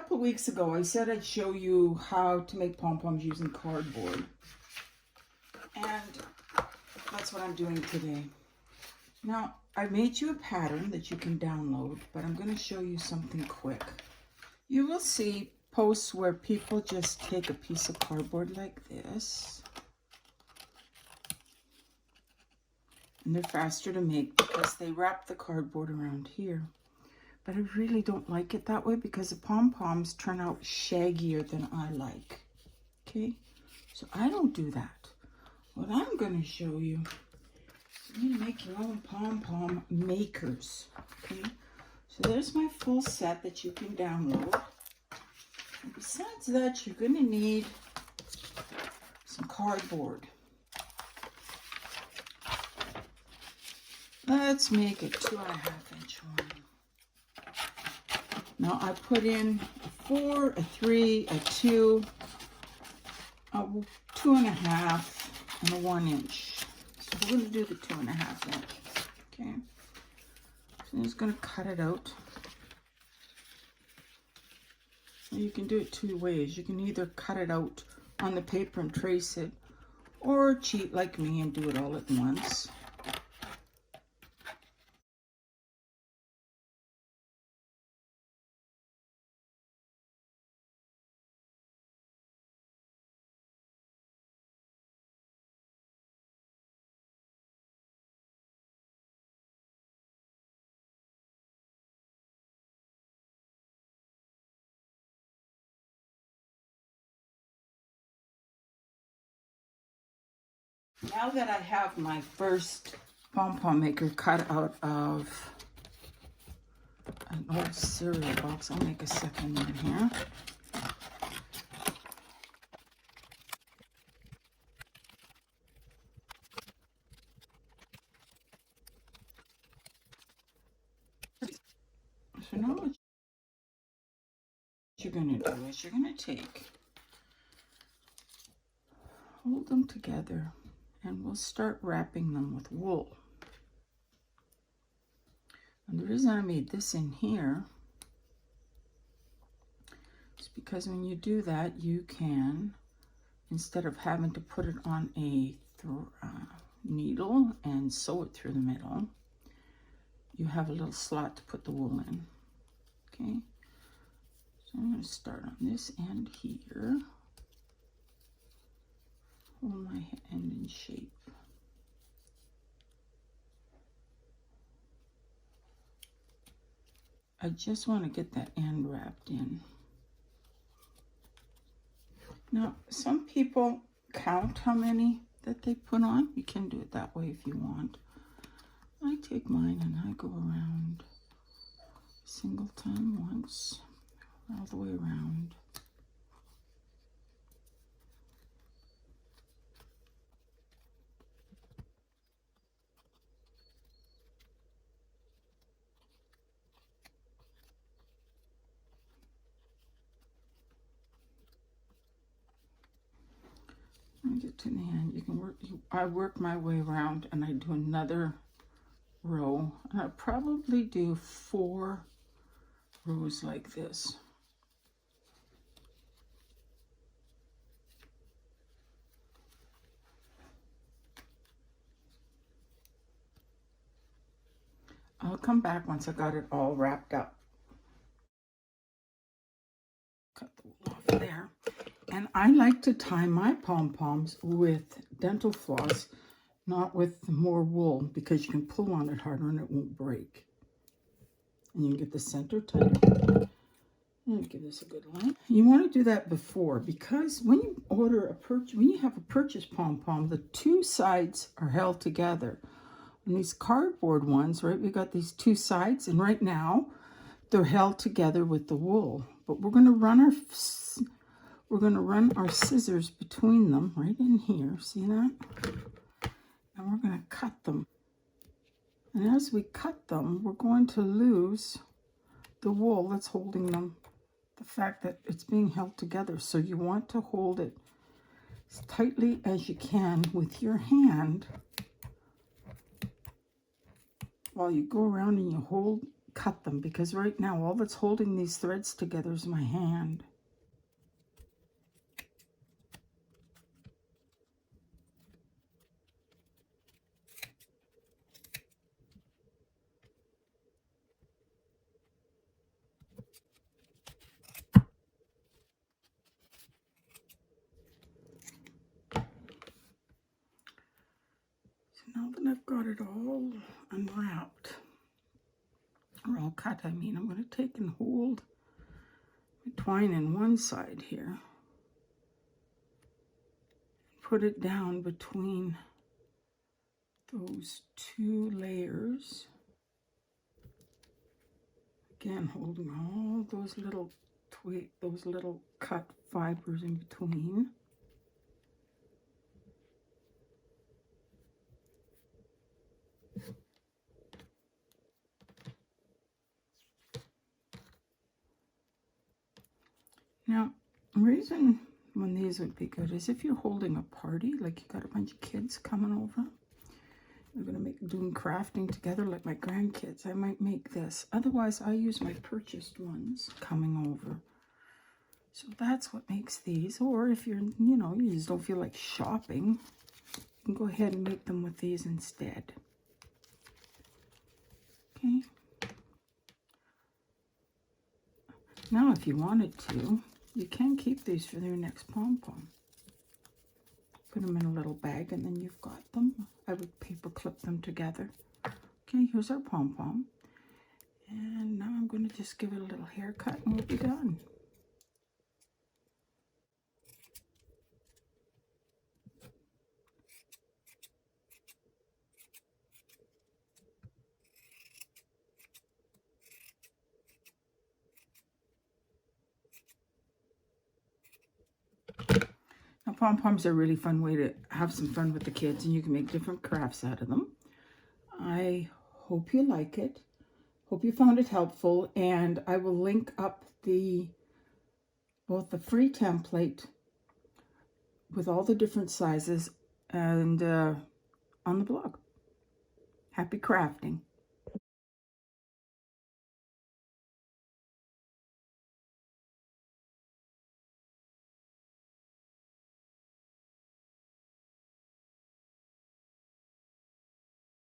couple of weeks ago, I said I'd show you how to make pom-poms using cardboard. And that's what I'm doing today. Now, I made you a pattern that you can download, but I'm going to show you something quick. You will see posts where people just take a piece of cardboard like this. And they're faster to make because they wrap the cardboard around here. But I really don't like it that way because the pom-poms turn out shaggier than I like. Okay? So I don't do that. What I'm going to show you, you're going to make your own pom-pom makers. Okay? So there's my full set that you can download. And besides that, you're going to need some cardboard. Let's make a 2.5-inch one. Now I put in a 4, a 3, a 2, a 2.5, and a 1 inch. So we're going to do the 2.5 inch. Okay. So I'm just going to cut it out. And you can do it two ways. You can either cut it out on the paper and trace it, or cheat like me and do it all at once. Now that I have my first pom-pom maker cut out of an old cereal box, I'll make a second one here. So now what you're going to do is you're going to hold them together, and we'll start wrapping them with wool. And the reason I made this in here is because when you do that, you can, instead of having to put it on a needle and sew it through the middle, you have a little slot to put the wool in. Okay, so I'm going to start on this end here. Hold my end in shape. I just want to get that end wrapped in. Now, some people count how many that they put on. You can do it that way if you want. I take mine and I go around a single time once, all the way around. When I get to the end, you can work. I work my way around, and I do another row. And I probably do 4 rows like this. I'll come back once I got it all wrapped up. Cut the wool off there. And I like to tie my pom-poms with dental floss, not with more wool, because you can pull on it harder and it won't break. And you can get the center tight. And give this a good line. You want to do that before, because when you when you have a purchase pom-pom, the 2 sides are held together. And these cardboard ones, right, we got these 2 sides, and right now they're held together with the wool. But we're going to run our scissors between them right in here. See that? And we're going to cut them. And as we cut them, we're going to lose the wool that's holding them, the fact that it's being held together. So you want to hold it as tightly as you can with your hand while you go around and you cut them, because right now all that's holding these threads together is my hand. Now that I've got it all unwrapped, or all cut, I mean, I'm going to take and hold my twine in one side here. Put it down between those two layers. Again, holding all those little cut fibers in between. Now, the reason when these would be good is if you're holding a party, like you got a bunch of kids coming over, you're going to make doing crafting together like my grandkids, I might make this. Otherwise, I use my purchased ones coming over. So that's what makes these. Or if you're, you just don't feel like shopping, you can go ahead and make them with these instead. Okay. Now, if you wanted to, you can keep these for your next pom-pom. Put them in a little bag and then you've got them. I would paper clip them together. Okay, here's our pom-pom. And now I'm going to just give it a little haircut and we'll be done. Now, pom-poms are a really fun way to have some fun with the kids, and you can make different crafts out of them. I hope you like it. Hope you found it helpful, and I will link up both the free template with all the different sizes and on the blog. Happy crafting.